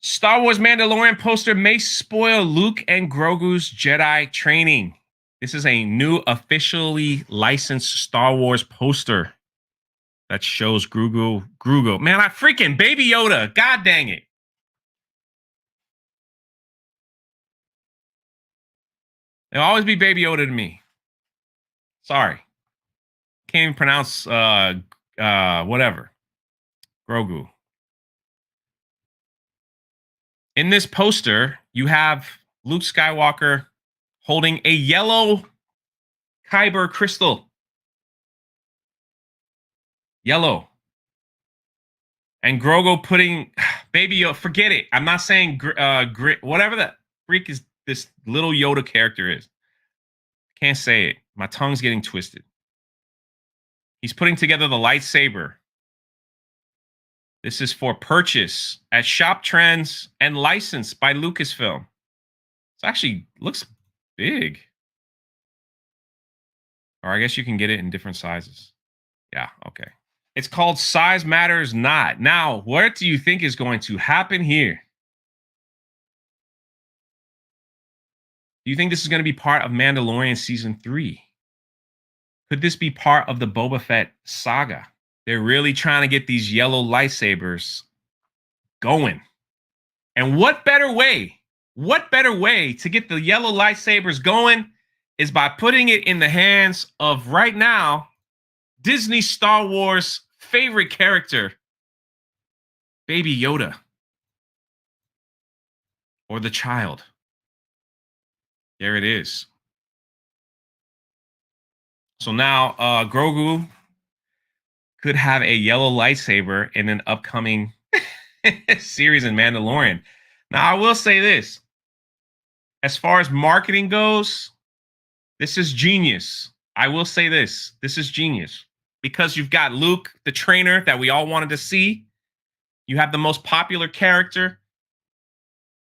Star Wars Mandalorian poster may spoil Luke and Grogu's Jedi training. This is a new officially licensed Star Wars poster that shows Grogu. Man, I freaking Baby Yoda. God dang it. It'll always be Baby Yoda to me. Sorry. Can't even pronounce whatever. Grogu. In this poster, you have Luke Skywalker holding a yellow Kyber crystal. Yellow. And Grogu putting Baby Yoda. Forget it. I'm not saying whatever the freak is this little Yoda character is. Can't say it. My tongue's getting twisted. He's putting together the lightsaber. This is for purchase at Shop Trends and licensed by Lucasfilm. It actually looks big. Or I guess you can get it in different sizes. Yeah, okay. It's called Size Matters Not. Now, what do you think is going to happen here? Do you think this is going to be part of Mandalorian Season 3? Could this be part of the Boba Fett saga? They're really trying to get these yellow lightsabers going. And what better way to get the yellow lightsabers going is by putting it in the hands of, right now, Disney Star Wars favorite character, Baby Yoda. Or the child. There it is. So now Grogu could have a yellow lightsaber in an upcoming series in Mandalorian. Now, I will say this. As far as marketing goes, this is genius. I will say this. This is genius. Because you've got Luke, the trainer that we all wanted to see. You have the most popular character,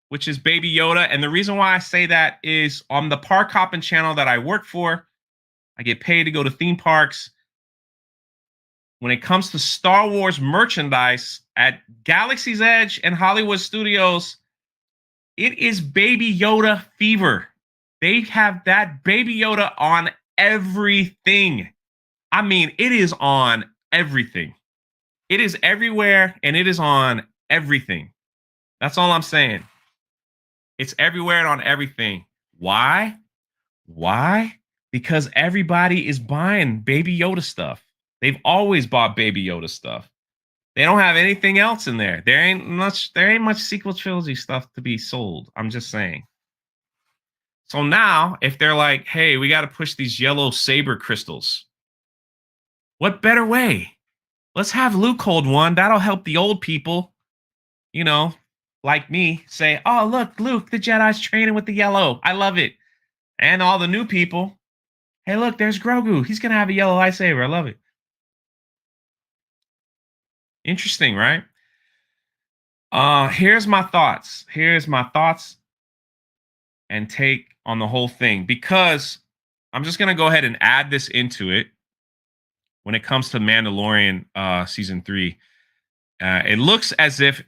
which is Baby Yoda. And the reason why I say that is on the Park Hoppin' channel that I work for, I get paid to go to theme parks. When it comes to Star Wars merchandise at Galaxy's Edge and Hollywood Studios, it is Baby Yoda fever. They have that Baby Yoda on everything. I mean, it is on everything. It is everywhere, and it is on everything. That's all I'm saying. It's everywhere and on everything. Why? Why? Because everybody is buying Baby Yoda stuff. They've always bought Baby Yoda stuff. They don't have anything else in there. There ain't much sequel trilogy stuff to be sold. I'm just saying. So now, if they're like, hey, we got to push these yellow saber crystals. What better way? Let's have Luke hold one. That'll help the old people, you know, like me, say, oh, look, Luke, the Jedi's training with the yellow. I love it. And all the new people, hey, look, there's Grogu. He's going to have a yellow lightsaber. I love it. Interesting, right? Here's my thoughts. Here's my thoughts and take on the whole thing, because I'm just going to go ahead and add this into it. When it comes to Mandalorian Season 3, it looks as if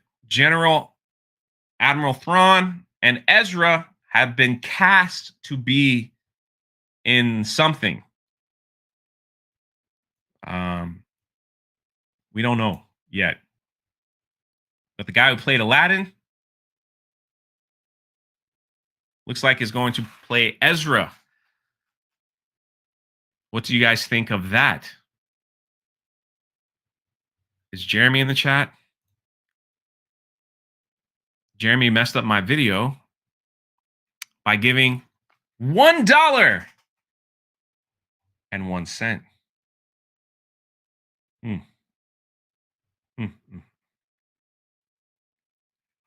Admiral Thrawn and Ezra have been cast to be in something. We don't know yet. But the guy who played Aladdin looks like is going to play Ezra. What do you guys think of that? Is Jeremy in the chat? Jeremy messed up my video by giving $1.01.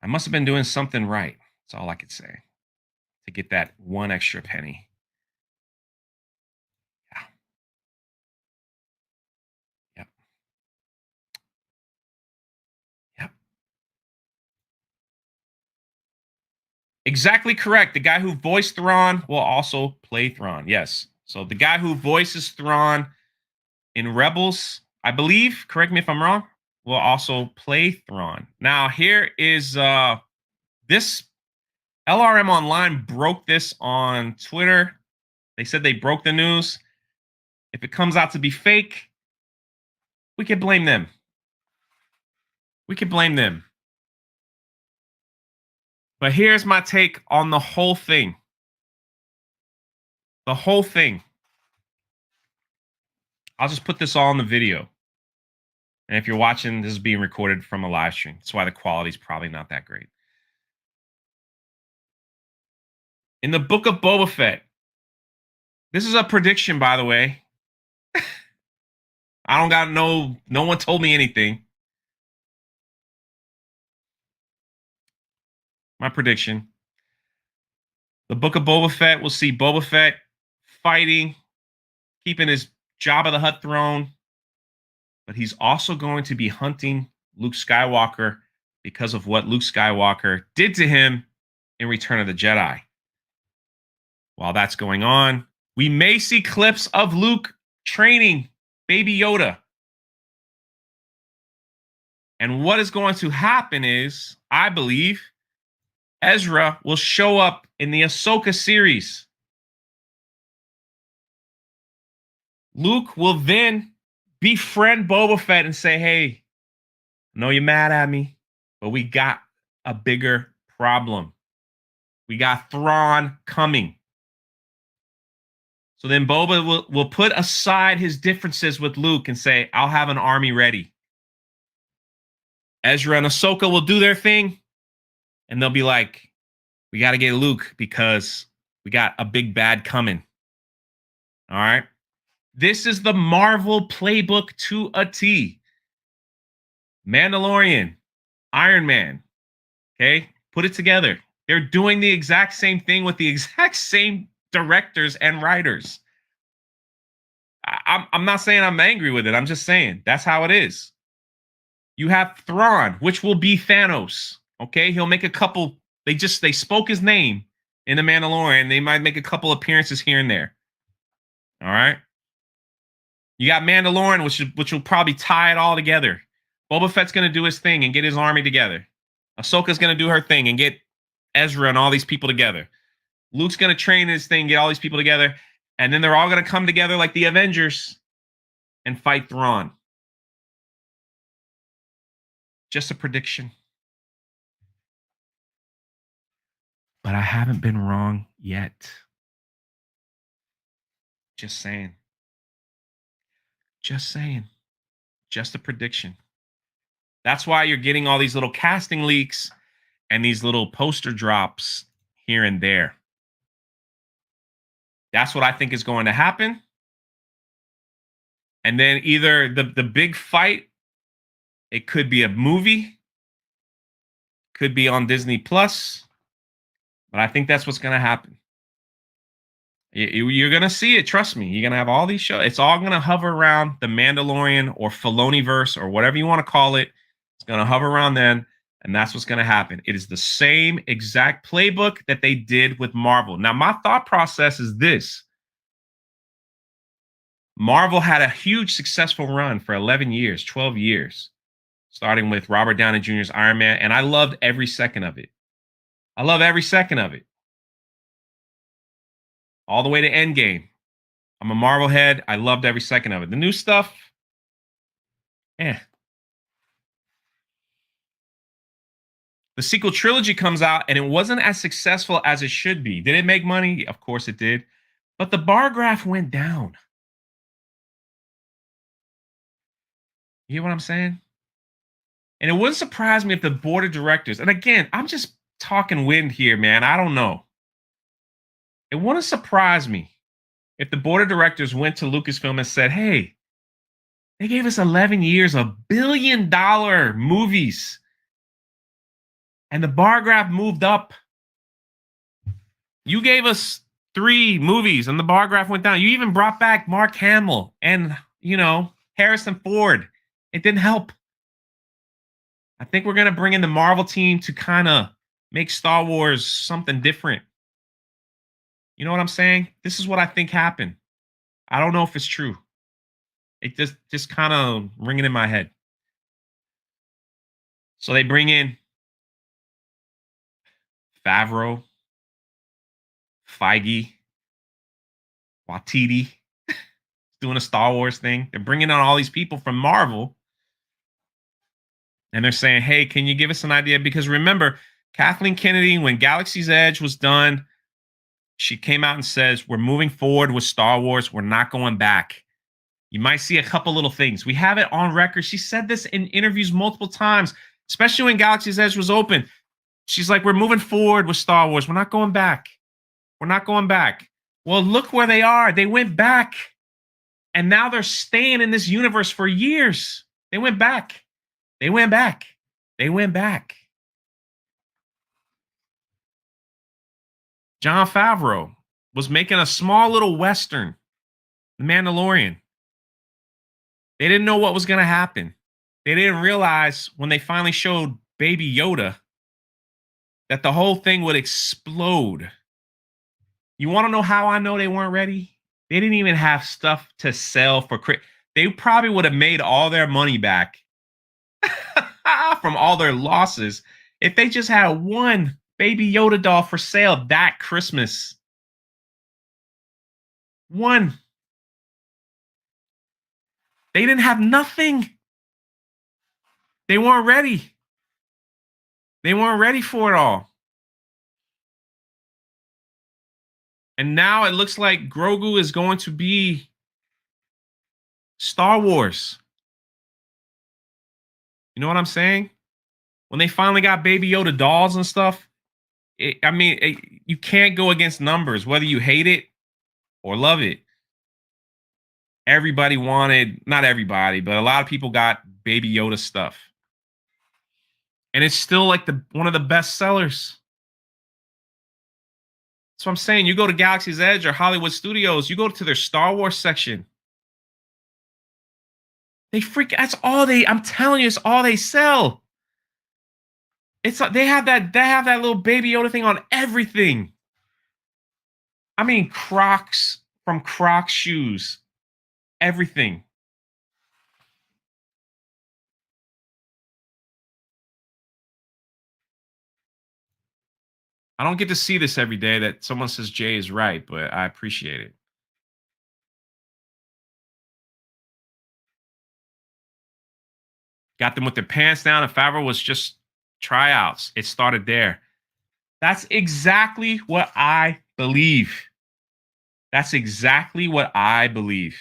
I must have been doing something right. That's all I could say to get that one extra penny. Yeah. Yep. Yep. Exactly correct. The guy who voiced Thrawn will also play Thrawn. Yes. So the guy who voices Thrawn in Rebels, I believe, correct me if I'm wrong, will also play Thrawn. Now, here is This LRM Online broke this on Twitter. They said they broke the news. If it comes out to be fake, we could blame them. We could blame them. But here's my take on the whole thing. The whole thing. I'll just put this all in the video. And if you're watching, this is being recorded from a live stream. That's why the quality is probably not that great. In the book of Boba Fett, this is a prediction, by the way. I don't got no one told me anything. My prediction. The book of Boba Fett will see Boba Fett fighting, keeping his Jabba the Hutt throne, but he's also going to be hunting Luke Skywalker because of what Luke Skywalker did to him in Return of the Jedi. While that's going on, we may see clips of Luke training Baby Yoda. And what is going to happen is, I believe, Ezra will show up in the Ahsoka series. Luke will then befriend Boba Fett and say, hey, I know you're mad at me, but we got a bigger problem. We got Thrawn coming. So then Boba will put aside his differences with Luke and say, I'll have an army ready. Ezra and Ahsoka will do their thing, and they'll be like, we got to get Luke because we got a big bad coming. All right? This is the Marvel playbook to a T. Mandalorian, Iron Man, okay? Put it together. They're doing the exact same thing with the exact same directors and writers. I'm not saying I'm angry with it. I'm just saying that's how it is. You have Thrawn, which will be Thanos. Okay, he'll make a couple. They spoke his name in The Mandalorian. They might make a couple appearances here and there. All right. You got Mandalorian, which will probably tie it all together. Boba Fett's gonna do his thing and get his army together. Ahsoka's gonna do her thing and get Ezra and all these people together. Luke's gonna train his thing, get all these people together, and then they're all gonna come together like the Avengers and fight Thrawn. Just a prediction. But I haven't been wrong yet. Just saying. Just saying. Just a prediction. That's why you're getting all these little casting leaks and these little poster drops here and there. That's what I think is going to happen. And then either the big fight, it could be a movie, could be on Disney Plus, but I think that's what's going to happen. You're going to see it. Trust me. You're going to have all these shows. It's all going to hover around the Mandalorian or Filoniverse or whatever you want to call it. It's going to hover around then, and that's what's going to happen. It is the same exact playbook that they did with Marvel. Now, my thought process is this. Marvel had a huge successful run for 11 years, 12 years, starting with Robert Downey Jr.'s Iron Man, and I loved every second of it. I love every second of it. All the way to Endgame. I'm a Marvel head. I loved every second of it. The new stuff, The sequel trilogy comes out, and it wasn't as successful as it should be. Did it make money? Of course it did. But the bar graph went down. You hear what I'm saying? And it wouldn't surprise me if the board of directors, and again, I'm just talking wind here, man. I don't know. It wouldn't surprise me if the board of directors went to Lucasfilm and said, hey, they gave us 11 years of billion-dollar movies, and the bar graph moved up. You gave us 3 movies, and the bar graph went down. You even brought back Mark Hamill and, Harrison Ford. It didn't help. I think we're going to bring in the Marvel team to kind of make Star Wars something different. You know what I'm saying? This is what I think happened. I don't know if it's true. It just kind of ringing in my head. So they bring in Favreau, Feige, Watiti doing a Star Wars thing. They're bringing on all these people from Marvel, and they're saying, "Hey, can you give us an idea?" Because remember, Kathleen Kennedy, when Galaxy's Edge was done, she came out and says, "We're moving forward with Star Wars. We're not going back." You might see a couple little things. We have it on record. She said this in interviews multiple times, especially when Galaxy's Edge was open. She's like, "We're moving forward with Star Wars. We're not going back. We're not going back." Well, look where they are. They went back. And now they're staying in this universe for years. They went back. They went back. They went back. Jon Favreau was making a small little Western, The Mandalorian. They didn't know what was going to happen. They didn't realize when they finally showed Baby Yoda that the whole thing would explode. You want to know how I know they weren't ready? They didn't even have stuff to sell for. They probably would have made all their money back from all their losses if they just had one Baby Yoda doll for sale that Christmas. One. They didn't have nothing. They weren't ready. They weren't ready for it all. And now it looks like Grogu is going to be Star Wars. You know what I'm saying? When they finally got Baby Yoda dolls and stuff, you can't go against numbers, whether you hate it or love it. Everybody wanted, not everybody, but a lot of people got Baby Yoda stuff. And it's still like one of the best sellers. So I'm saying, you go to Galaxy's Edge or Hollywood Studios, you go to their Star Wars section. That's all I'm telling you, it's all they sell. It's like they have that little Baby Yoda thing on everything. I mean, Crocs, from Crocs shoes, everything. I don't get to see this every day that someone says Jay is right, but I appreciate it. Got them with their pants down, and Favreau was just tryouts. It started there. That's exactly what I believe. That's exactly what I believe.